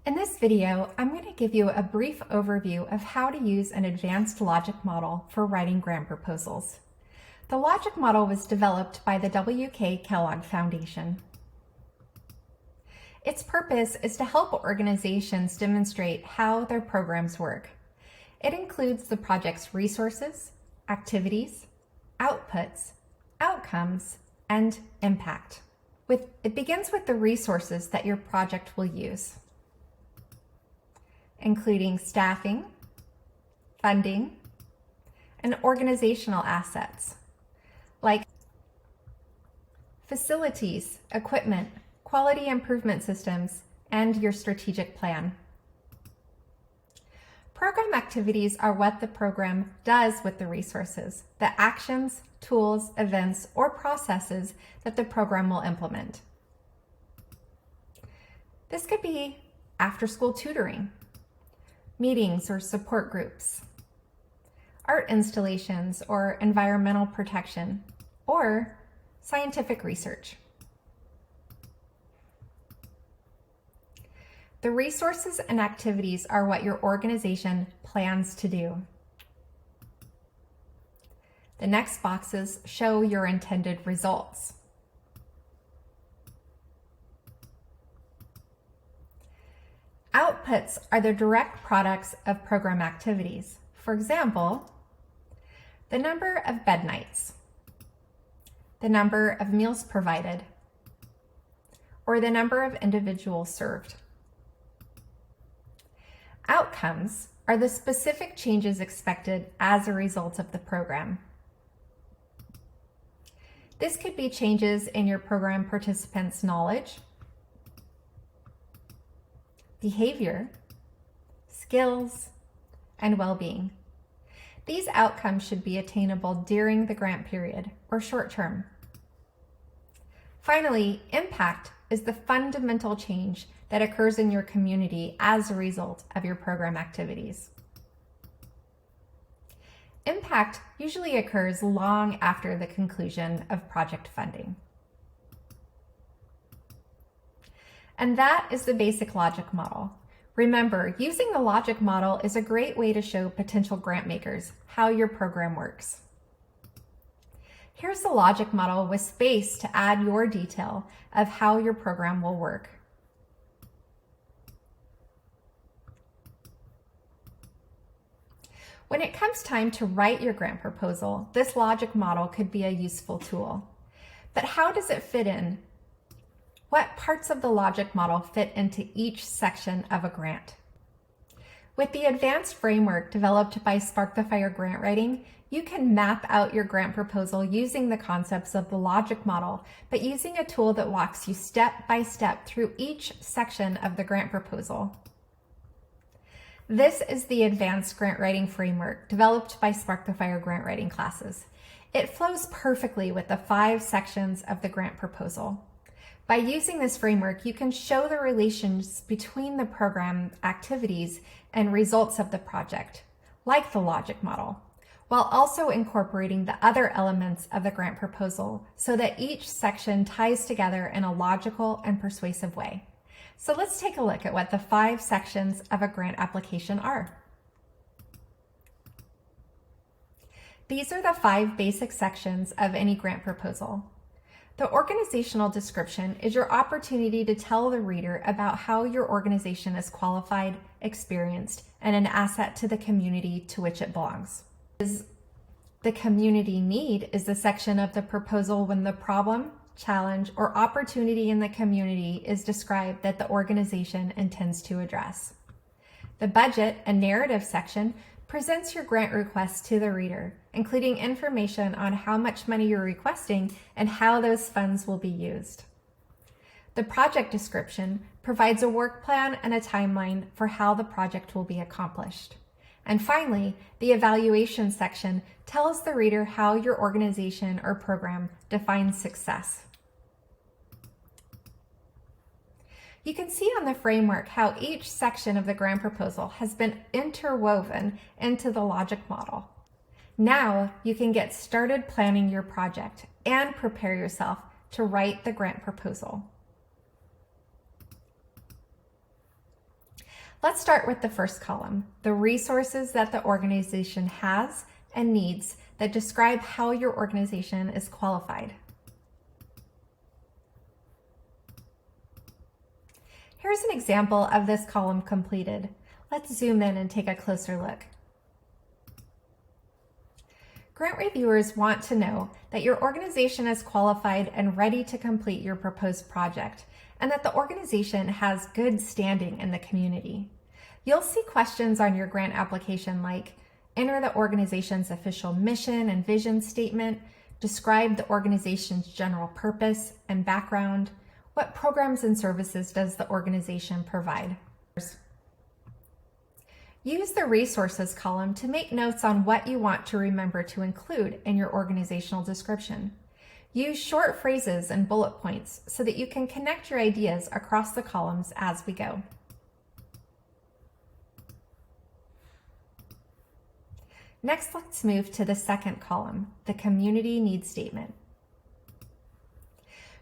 In this video, I'm going to give you a brief overview of how to use an advanced logic model for writing grant proposals. The logic model was developed by the W.K. Kellogg Foundation. Its purpose is to help organizations demonstrate how their programs work. It includes the project's resources, activities, outputs, outcomes, and impact. It begins with the resources that your project will use, including staffing, funding, and organizational assets, like facilities, equipment, quality improvement systems, and your strategic plan. Program activities are what the program does with the resources, the actions, tools, events, or processes that the program will implement. This could be after-school tutoring, meetings or support groups, art installations or environmental protection, or scientific research. The resources and activities are what your organization plans to do. The next boxes show your intended results. Outputs are the direct products of program activities. For example, the number of bed nights, the number of meals provided, or the number of individuals served. Outcomes are the specific changes expected as a result of the program. This could be changes in your program participants' knowledge, behavior, skills, and well-being. These outcomes should be attainable during the grant period or short term. Finally, impact is the fundamental change that occurs in your community as a result of your program activities. Impact usually occurs long after the conclusion of project funding. And that is the basic logic model. Remember, using the logic model is a great way to show potential grant makers how your program works. Here's the logic model with space to add your detail of how your program will work. When it comes time to write your grant proposal, this logic model could be a useful tool. But how does it fit in? What parts of the logic model fit into each section of a grant? With the advanced framework developed by Spark the Fire Grantwriting, you can map out your grant proposal using the concepts of the logic model, but using a tool that walks you step by step through each section of the grant proposal. This is the advanced grant writing framework developed by Spark the Fire Grantwriting classes. It flows perfectly with the 5 sections of the grant proposal. By using this framework, you can show the relations between the program activities and results of the project, like the logic model, while also incorporating the other elements of the grant proposal so that each section ties together in a logical and persuasive way. So let's take a look at what the 5 sections of a grant application are. These are the 5 basic sections of any grant proposal. The organizational description is your opportunity to tell the reader about how your organization is qualified, experienced, and an asset to the community to which it belongs. The community need is the section of the proposal when the problem, challenge, or opportunity in the community is described that the organization intends to address. The budget and narrative section presents your grant request to the reader, including information on how much money you're requesting and how those funds will be used. The project description provides a work plan and a timeline for how the project will be accomplished. And finally, the evaluation section tells the reader how your organization or program defines success. You can see on the framework how each section of the grant proposal has been interwoven into the logic model. Now you can get started planning your project and prepare yourself to write the grant proposal. Let's start with the first column, the resources that the organization has and needs that describe how your organization is qualified. Here's an example of this column completed. Let's zoom in and take a closer look. Grant reviewers want to know that your organization is qualified and ready to complete your proposed project, and that the organization has good standing in the community. You'll see questions on your grant application like, enter the organization's official mission and vision statement, describe the organization's general purpose and background, what programs and services does the organization provide? Use the resources column to make notes on what you want to remember to include in your organizational description. Use short phrases and bullet points so that you can connect your ideas across the columns as we go. Next, let's move to the second column, the community needs statement.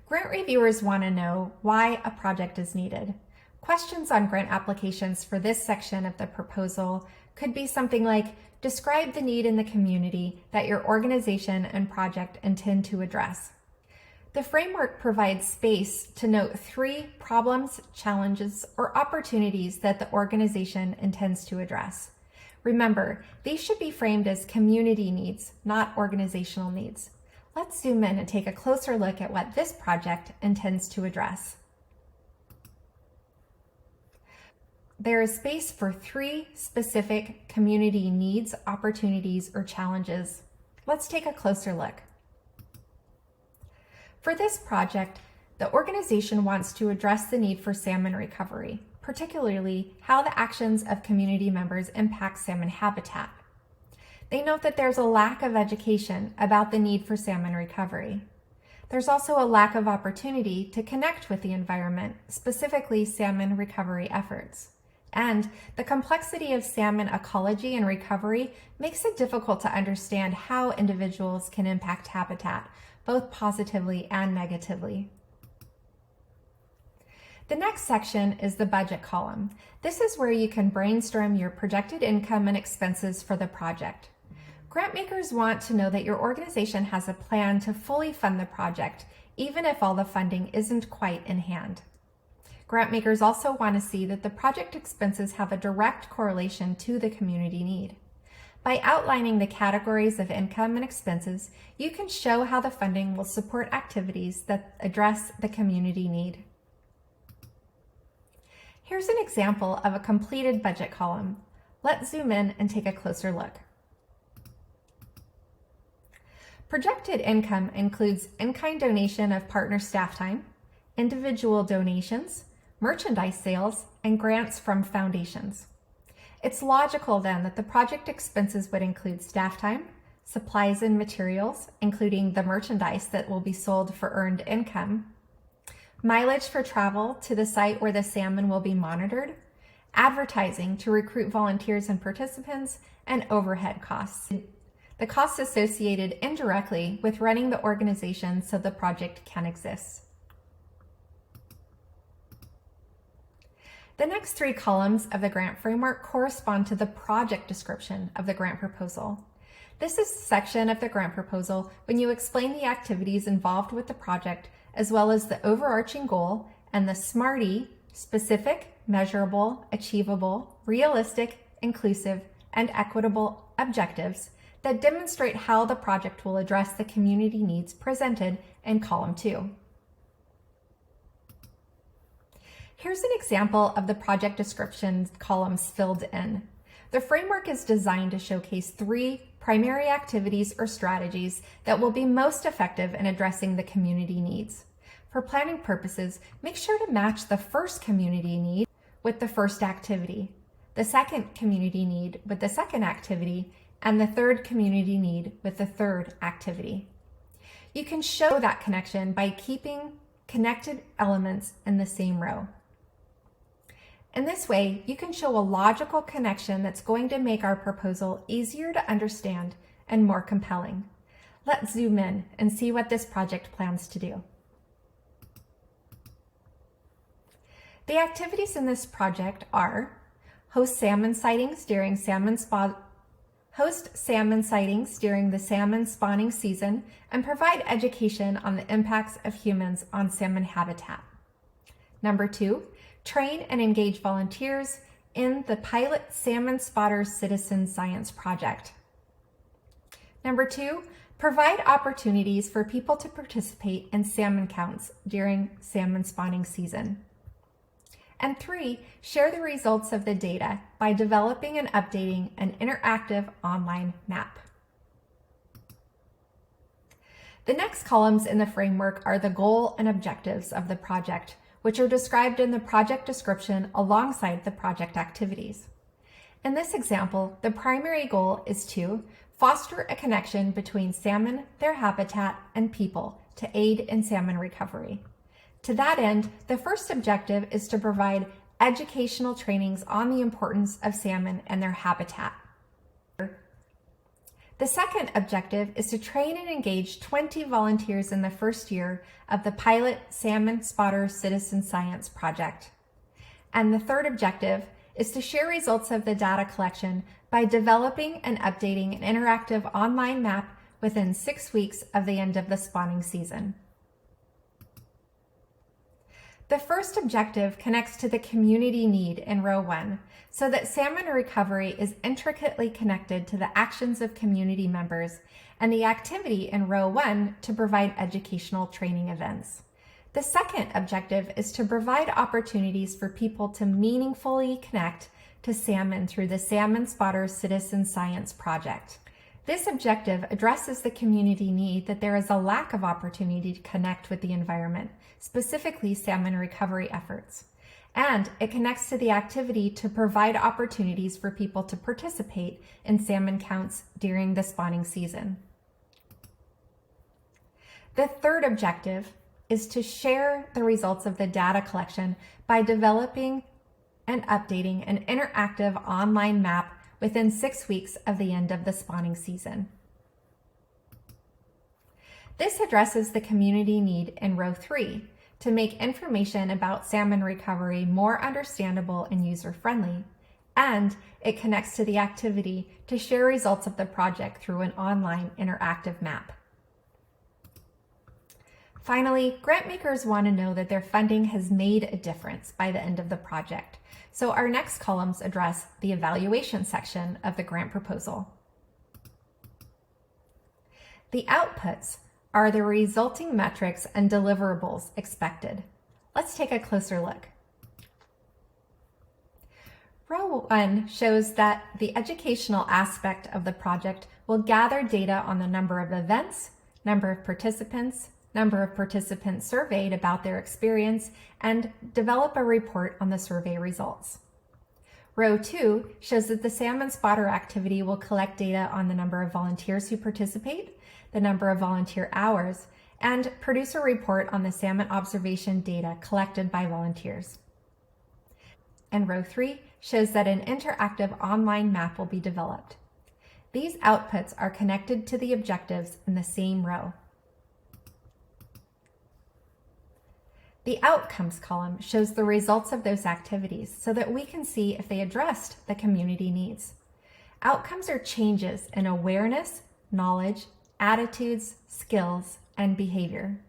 Grant reviewers want to know why a project is needed. Questions on grant applications for this section of the proposal could be something like, describe the need in the community that your organization and project intend to address. The framework provides space to note 3 problems, challenges, or opportunities that the organization intends to address. Remember, these should be framed as community needs, not organizational needs. Let's zoom in and take a closer look at what this project intends to address. There is space for 3 specific community needs, opportunities, or challenges. Let's take a closer look. For this project, the organization wants to address the need for salmon recovery, particularly how the actions of community members impact salmon habitat. They note that there's a lack of education about the need for salmon recovery. There's also a lack of opportunity to connect with the environment, specifically salmon recovery efforts. And the complexity of salmon ecology and recovery makes it difficult to understand how individuals can impact habitat, both positively and negatively. The next section is the budget column. This is where you can brainstorm your projected income and expenses for the project. Grant makers want to know that your organization has a plan to fully fund the project, even if all the funding isn't quite in hand. Grant makers also want to see that the project expenses have a direct correlation to the community need. By outlining the categories of income and expenses, you can show how the funding will support activities that address the community need. Here's an example of a completed budget column. Let's zoom in and take a closer look. Projected income includes in-kind donation of partner staff time, individual donations, merchandise sales, and grants from foundations. It's logical then that the project expenses would include staff time, supplies and materials, including the merchandise that will be sold for earned income, mileage for travel to the site where the salmon will be monitored, advertising to recruit volunteers and participants, and overhead costs. The costs associated indirectly with running the organization so the project can exist. The next 3 columns of the grant framework correspond to the project description of the grant proposal. This is the section of the grant proposal when you explain the activities involved with the project, as well as the overarching goal and the SMARTY, specific, measurable, achievable, realistic, inclusive, and equitable objectives that demonstrate how the project will address the community needs presented in column 2. Here's an example of the project description columns filled in. The framework is designed to showcase 3 primary activities or strategies that will be most effective in addressing the community needs. For planning purposes, make sure to match the first community need with the first activity, the second community need with the second activity, and the third community need with the third activity. You can show that connection by keeping connected elements in the same row. In this way, you can show a logical connection that's going to make our proposal easier to understand and more compelling. Let's zoom in and see what this project plans to do. The activities in this project are host salmon sightings during the salmon spawning season, and provide education on the impacts of humans on salmon habitat. Number 2, train and engage volunteers in the pilot Salmon Spotters Citizen Science Project. Number 2, provide opportunities for people to participate in salmon counts during salmon spawning season. And 3, share the results of the data by developing and updating an interactive online map. The next columns in the framework are the goal and objectives of the project, which are described in the project description alongside the project activities. In this example, the primary goal is to foster a connection between salmon, their habitat, and people to aid in salmon recovery. To that end, the first objective is to provide educational trainings on the importance of salmon and their habitat. The second objective is to train and engage 20 volunteers in the first year of the pilot Salmon Spotters Citizen Science Project. And the third objective is to share results of the data collection by developing and updating an interactive online map within 6 weeks of the end of the spawning season. The first objective connects to the community need in row 1, so that salmon recovery is intricately connected to the actions of community members, and the activity in row 1 to provide educational training events. The second objective is to provide opportunities for people to meaningfully connect to salmon through the Salmon Spotters Citizen Science Project. This objective addresses the community need that there is a lack of opportunity to connect with the environment, specifically salmon recovery efforts. And it connects to the activity to provide opportunities for people to participate in salmon counts during the spawning season. The third objective is to share the results of the data collection by developing and updating an interactive online map within 6 weeks of the end of the spawning season. This addresses the community need in row 3 to make information about salmon recovery more understandable and user-friendly, and it connects to the activity to share results of the project through an online interactive map. Finally, grant makers want to know that their funding has made a difference by the end of the project, so our next columns address the evaluation section of the grant proposal. The outputs are the resulting metrics and deliverables expected. Let's take a closer look. Row 1 shows that the educational aspect of the project will gather data on the number of events, number of participants surveyed about their experience, and develop a report on the survey results. Row 2 shows that the salmon spotter activity will collect data on the number of volunteers who participate, the number of volunteer hours, and produce a report on the salmon observation data collected by volunteers. And row 3 shows that an interactive online map will be developed. These outputs are connected to the objectives in the same row. The outcomes column shows the results of those activities so that we can see if they addressed the community needs. Outcomes are changes in awareness, knowledge, attitudes, skills, and behavior.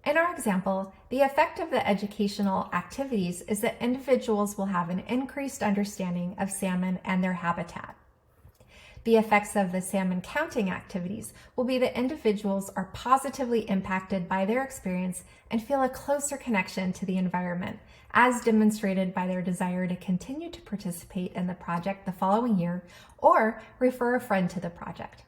In our example, the effect of the educational activities is that individuals will have an increased understanding of salmon and their habitat. The effects of the salmon counting activities will be that individuals are positively impacted by their experience and feel a closer connection to the environment, as demonstrated by their desire to continue to participate in the project the following year or refer a friend to the project.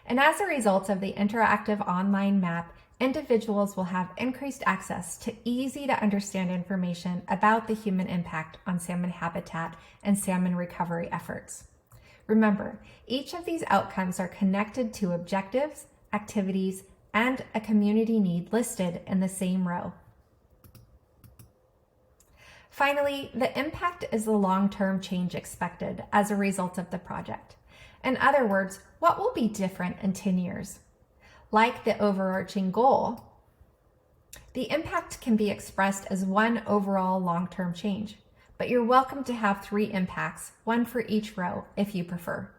And as a result of the interactive online map, individuals will have increased access to easy to understand information about the human impact on salmon habitat and salmon recovery efforts. Remember, each of these outcomes are connected to objectives, activities, and a community need listed in the same row. Finally, the impact is the long-term change expected as a result of the project. In other words, what will be different in 10 years? Like the overarching goal, the impact can be expressed as one overall long-term change. but you're welcome to have 3 impacts, one for each row if you prefer.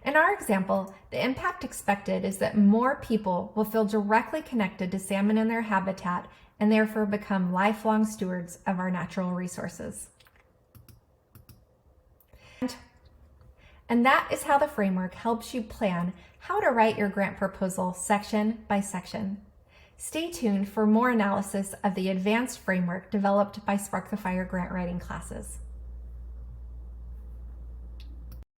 In our example, the impact expected is that more people will feel directly connected to salmon and their habitat and therefore become lifelong stewards of our natural resources. And that is how the framework helps you plan how to write your grant proposal section by section. Stay tuned for more analysis of the advanced framework developed by Spark the Fire grant writing classes.